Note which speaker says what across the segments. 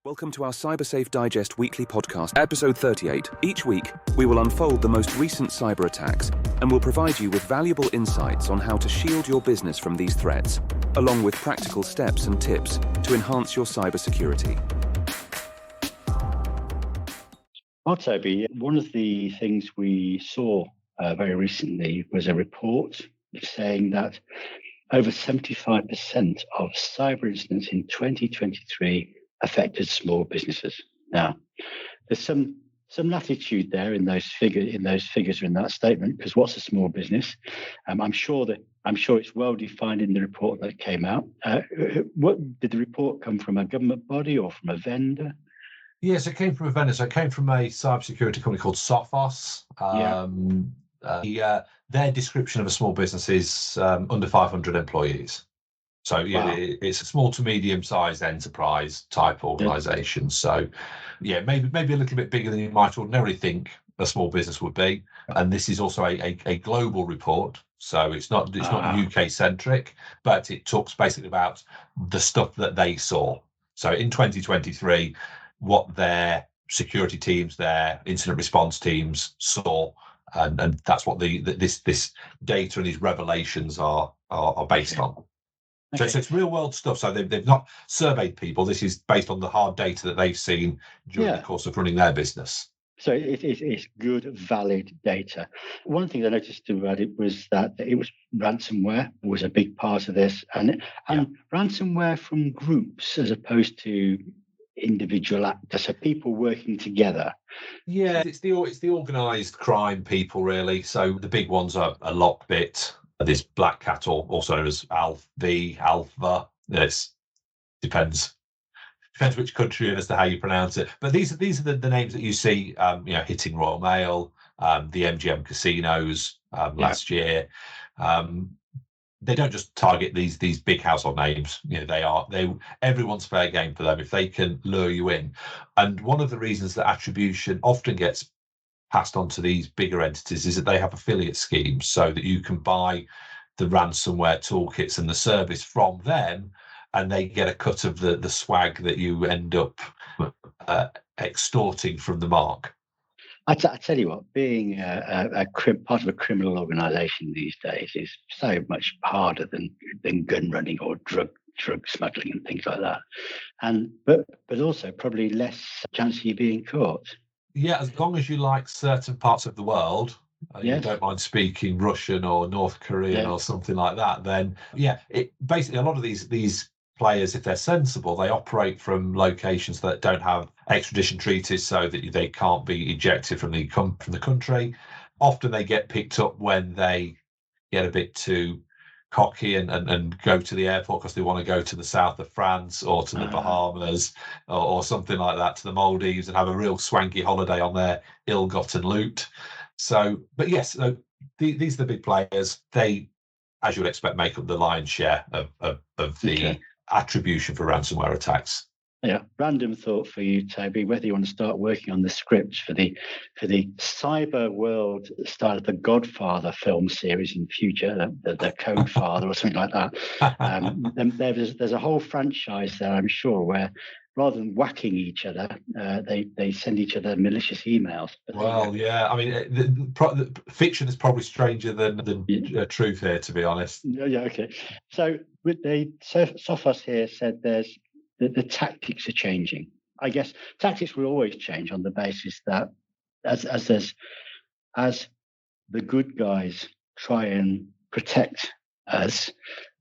Speaker 1: Welcome to our Cybersafe Digest weekly podcast, episode 38. Each week, we will unfold the most recent cyber attacks and will provide you with valuable insights on how to shield your business from these threats, along with practical steps and tips to enhance your cybersecurity.
Speaker 2: Well, Toby, one of the things we saw very recently was a report saying that over 75% of cyber incidents in 2023 affected small businesses. Now, there's some latitude there in those figures or in that statement, because what's a small business? I'm sure it's well defined in the report that came out. What did the report come from? A government body or from a vendor?
Speaker 3: Yes, it came from a vendor. So it came from a cybersecurity company called Sophos. Their description of a small business is under 500 employees. So yeah, wow. It's a small to medium-sized enterprise type organisation. So yeah, maybe a little bit bigger than you might ordinarily think a small business would be. And this is also a global report. So it's not UK centric, but it talks basically about the stuff that they saw. So in 2023, what their security teams, their incident response teams saw, and that's what this data and these revelations are based on. Okay. So it's real world stuff. So they've not surveyed people. This is based on the hard data that they've seen during the course of running their business.
Speaker 2: So it's good, valid data. One thing I noticed about it was that it was ransomware was a big part of this, and ransomware from groups as opposed to individual actors, so people working together.
Speaker 3: Yeah, it's the organised crime people really. So the big ones are Lockbit. There's Black Cat, also known as Alpha. This depends which country and as to how you pronounce it. But these are the names that you see, hitting Royal Mail, the MGM casinos last year. They don't just target these big household names. Everyone's fair game for them if they can lure you in. And one of the reasons that attribution often gets passed on to these bigger entities is that they have affiliate schemes so that you can buy the ransomware toolkits and the service from them, and they get a cut of the swag that you end up extorting from the mark.
Speaker 2: I tell you what, being part of a criminal organisation these days is so much harder than gun running or drug smuggling and things like that, but also probably less chance of you being caught.
Speaker 3: Yeah, as long as you like certain parts of the world, you don't mind speaking Russian or North Korean or something like that, then basically a lot of these players, if they're sensible, they operate from locations that don't have extradition treaties so that they can't be ejected from the country. Often they get picked up when they get a bit too cocky and go to the airport because they want to go to the south of France or to the Bahamas or something like that, to the Maldives, and have a real swanky holiday on their ill-gotten loot. So, but yes, these are the big players. They, as you would expect, make up the lion's share of the attribution for ransomware attacks.
Speaker 2: Yeah, random thought for you, Toby, whether you want to start working on the scripts for the cyber world style of the Godfather film series in future, the Code Father or something like that. There's a whole franchise there, I'm sure, where rather than whacking each other, they send each other malicious emails.
Speaker 3: Well, yeah, I mean, the fiction is probably stranger than truth here, to be honest.
Speaker 2: Yeah, okay. So Sophos here said the tactics are changing. I guess tactics will always change on the basis that as the good guys try and protect us,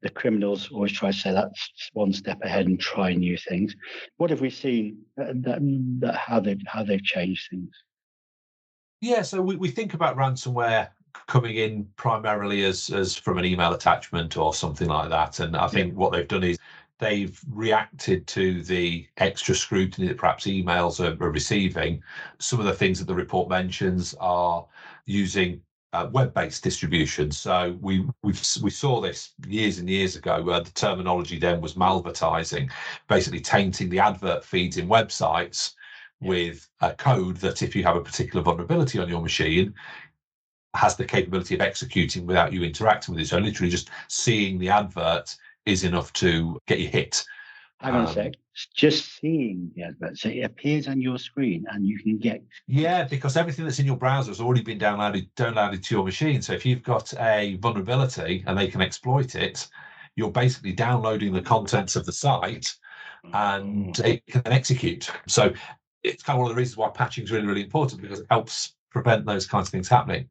Speaker 2: the criminals always try to say that's one step ahead and try new things. What have we seen how they've changed things?
Speaker 3: Yeah, so we think about ransomware coming in primarily as from an email attachment or something like that, and I think what they've done is they've reacted to the extra scrutiny that perhaps emails are receiving. Some of the things that the report mentions are using web-based distribution. So we saw this years and years ago, where the terminology then was malvertising, basically tainting the advert feeds in websites with a code that, if you have a particular vulnerability on your machine, has the capability of executing without you interacting with it. So literally just seeing the advert is enough to get you hit.
Speaker 2: Hang on a sec. just seeing the advert. So it appears on your screen and you can get...
Speaker 3: Yeah, because everything that's in your browser has already been downloaded to your machine. So if you've got a vulnerability and they can exploit it, you're basically downloading the contents of the site and it can execute. So it's kind of one of the reasons why patching is really, really important, because it helps prevent those kinds of things happening.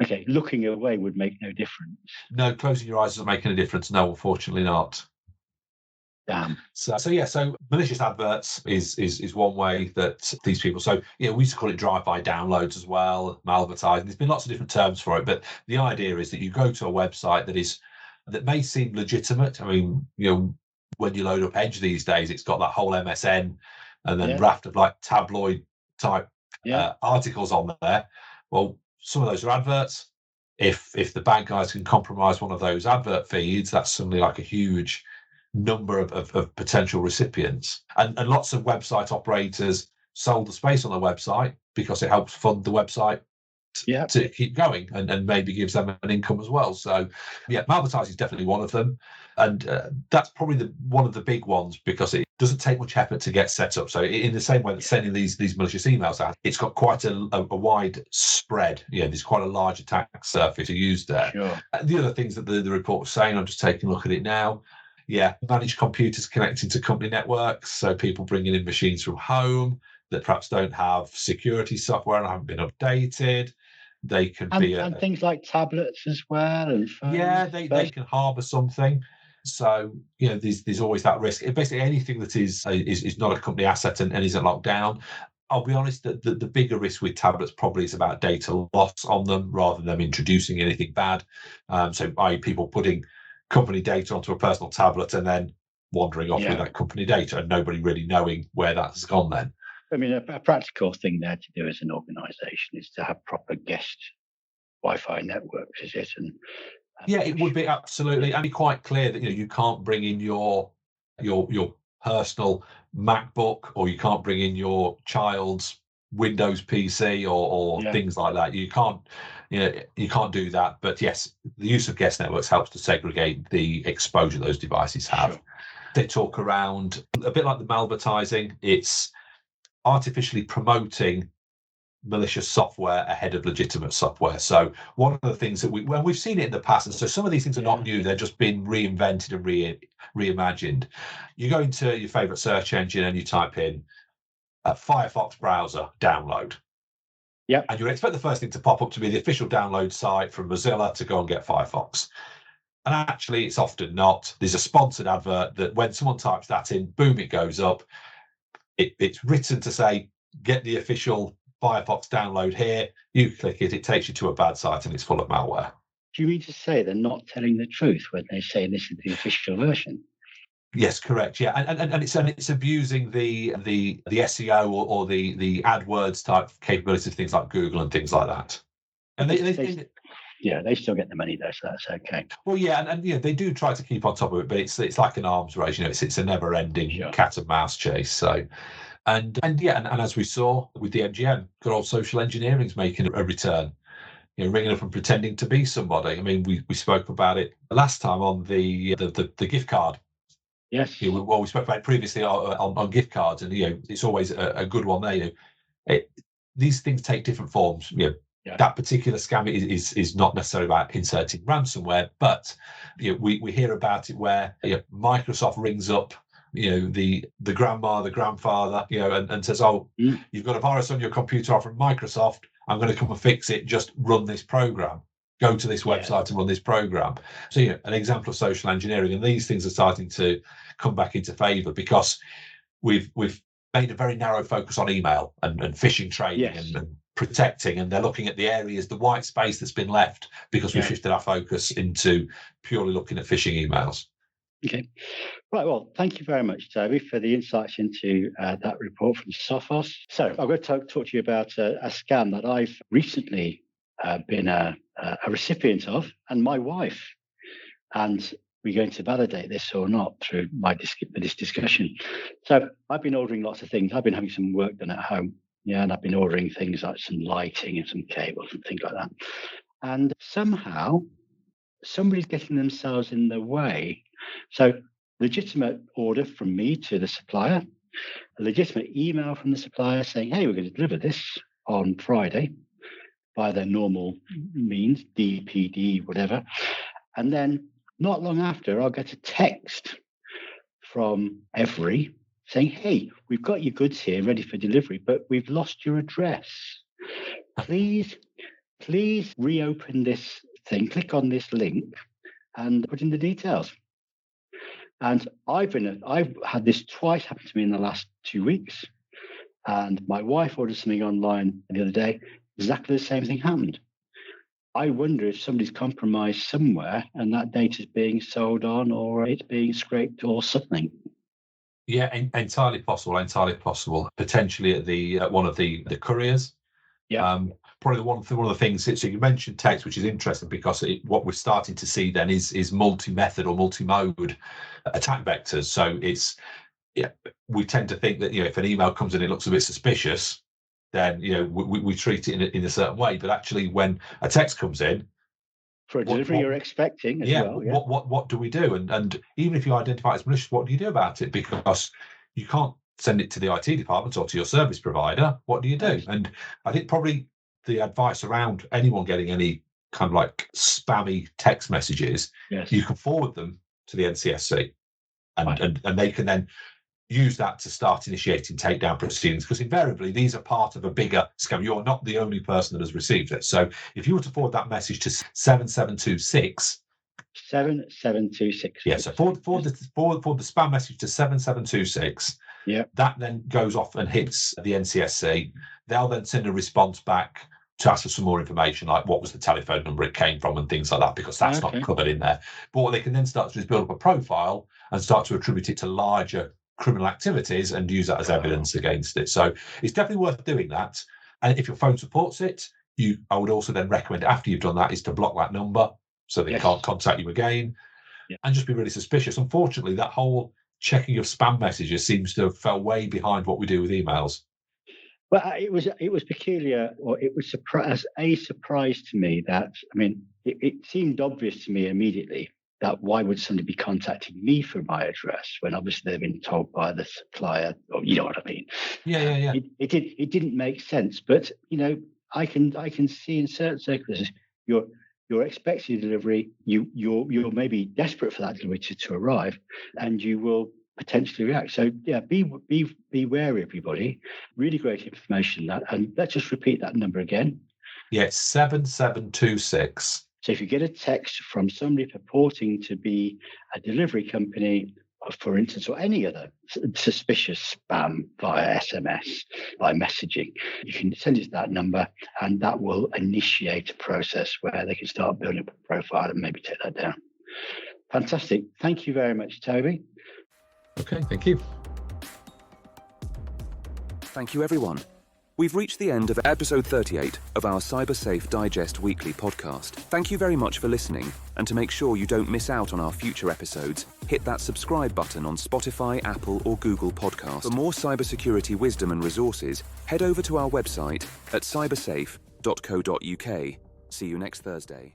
Speaker 2: Okay, looking away would make no difference.
Speaker 3: No, closing your eyes doesn't make any difference. No, unfortunately not.
Speaker 2: Damn.
Speaker 3: So malicious adverts is one way that these people. So we used to call it drive-by downloads as well, malvertising. There's been lots of different terms for it, but the idea is that you go to a website that may seem legitimate. I mean, when you load up Edge these days, it's got that whole MSN and then raft of like tabloid type articles on there. Well, some of those are adverts. If the bad guys can compromise one of those advert feeds, that's suddenly like a huge number of potential recipients. And lots of website operators sold the space on the website because it helps fund the website to keep going and maybe gives them an income as well. So malvertising is definitely one of them, and that's probably one of the big ones, because it doesn't take much effort to get set up. So in the same way that sending these malicious emails out, it's got quite a wide spread. There's quite a large attack surface to use there.
Speaker 2: Sure.
Speaker 3: The other things that the report was saying, I'm just taking a look at it now. Managed computers connecting to company networks, so people bringing in machines from home that perhaps don't have security software and haven't been updated. They can
Speaker 2: and things like tablets as well, and phones.
Speaker 3: They can harbour something. So there's always that risk. Basically, anything that is not a company asset and isn't locked down. I'll be honest, that the bigger risk with tablets probably is about data loss on them rather than them introducing anything bad. So people putting company data onto a personal tablet and then wandering off with that company data and nobody really knowing where that's gone then.
Speaker 2: I mean, a practical thing there to do as an organisation is to have proper guest Wi-Fi networks, is it? And
Speaker 3: it would be, absolutely, and be quite clear that you can't bring in your personal MacBook, or you can't bring in your child's Windows PC or things like that. You can't do that. But yes, the use of guest networks helps to segregate the exposure those devices have. Sure. They talk around a bit like the malvertising. It's artificially promoting malicious software ahead of legitimate software. So one of the things that we've seen it in the past, and so some of these things are not new, they're just been reinvented and reimagined. You go into your favorite search engine and you type in a Firefox browser download.
Speaker 2: Yep.
Speaker 3: And you would expect the first thing to pop up to be the official download site from Mozilla to go and get Firefox. And actually, it's often not. There's a sponsored advert that when someone types that in, boom, it goes up. It's written to say, get the official Firefox download here. You click it, it takes you to a bad site and it's full of malware.
Speaker 2: Do you mean to say they're not telling the truth when they say this is the official version?
Speaker 3: Yes, correct. Yeah, and it's abusing the SEO or the AdWords type capabilities of things like Google and things like that. And
Speaker 2: they still get the money though, so that's okay.
Speaker 3: Well, and they do try to keep on top of it, but it's like an arms race. It's a never-ending cat and mouse chase. So, and as we saw with the MGM, good old social engineering's making a return. Ringing up and pretending to be somebody. I mean, we spoke about it last time on the gift card.
Speaker 2: Yes.
Speaker 3: We spoke about it previously on gift cards, and it's always a good one there. These things take different forms. That particular scam is not necessarily about inserting ransomware, but we hear about it where Microsoft rings up the grandma, the grandfather, and says, you've got a virus on your computer from Microsoft. I'm going to come and fix it. Just run this program. Go to this website and run this program. So, an example of social engineering, and these things are starting to come back into favour because we've made a very narrow focus on email and phishing training and protecting, and they're looking at the areas, the white space that's been left because we've shifted our focus into purely looking at phishing emails.
Speaker 2: Okay. Right. Well, thank you very much, Toby, for the insights into that report from Sophos. So I'm going to talk to you about a scam that I've recently been a recipient of, and my wife. And we're going to validate this or not through this discussion. So I've been ordering lots of things. I've been having some work done at home. And I've been ordering things like some lighting and some cables and things like that. And somehow somebody's getting themselves in the way. So legitimate order from me to the supplier, a legitimate email from the supplier saying, hey, we're going to deliver this on Friday by their normal means, DPD, whatever. And then not long after, I'll get a text from Every saying, hey, we've got your goods here ready for delivery, but we've lost your address. Please reopen this thing, click on this link and put in the details. And I've had this twice happen to me in the last 2 weeks. And my wife ordered something online the other day. Exactly the same thing happened. I wonder if somebody's compromised somewhere and that data is being sold on, or it's being scraped or something.
Speaker 3: Yeah, entirely possible. Potentially at the one of the couriers.
Speaker 2: Yeah.
Speaker 3: Probably one of the things. So you mentioned text, which is interesting because what we're starting to see then is multi-method or multi-mode attack vectors. So we tend to think that if an email comes in, it looks a bit suspicious, then we treat it in a certain way. But actually, when a text comes in
Speaker 2: for a delivery you're expecting as well. Yeah.
Speaker 3: What do we do? And even if you identify it as malicious, what do you do about it? Because you can't send it to the IT department or to your service provider. What do you do? And I think probably the advice around anyone getting any kind of like spammy text messages, you can forward them to the NCSC, and they can then use that to start initiating takedown proceedings, because invariably these are part of a bigger scam. You're not the only person that has received it. So if you were to forward that message to 7726.
Speaker 2: 7726.
Speaker 3: Yeah, so forward the spam message to 7726.
Speaker 2: Yeah.
Speaker 3: That then goes off and hits the NCSC. They'll then send a response back to ask for some more information, like what was the telephone number it came from and things like that, because that's not covered in there. But what they can then start to do is build up a profile and start to attribute it to larger criminal activities and use that as evidence against it. So it's definitely worth doing that. And if your phone supports it, I would also then recommend after you've done that is to block that number so they can't contact you again, and just be really suspicious. Unfortunately, that whole checking of spam messages seems to have fell way behind what we do with emails.
Speaker 2: Well, it was peculiar, or it was a surprise to me that, I mean, it seemed obvious to me immediately that why would somebody be contacting me for my address when obviously they've been told by the supplier, or you know what I mean?
Speaker 3: Yeah.
Speaker 2: It didn't make sense, but I can see in certain circumstances you're expecting a delivery, you're maybe desperate for that delivery to arrive, and you will potentially react. So be wary, everybody. Really great information, that, and let's just repeat that number again.
Speaker 3: Yeah, it's 7726.
Speaker 2: So if you get a text from somebody purporting to be a delivery company, for instance, or any other suspicious spam via SMS, by messaging, you can send it to that number, and that will initiate a process where they can start building up a profile and maybe take that down. Fantastic. Thank you very much, Toby.
Speaker 3: Okay, thank you.
Speaker 1: Thank you, everyone. We've reached the end of episode 38 of our Cybersafe Digest weekly podcast. Thank you very much for listening, and to make sure you don't miss out on our future episodes, hit that subscribe button on Spotify, Apple or Google Podcasts. For more cybersecurity wisdom and resources, head over to our website at cybersafe.co.uk. See you next Thursday.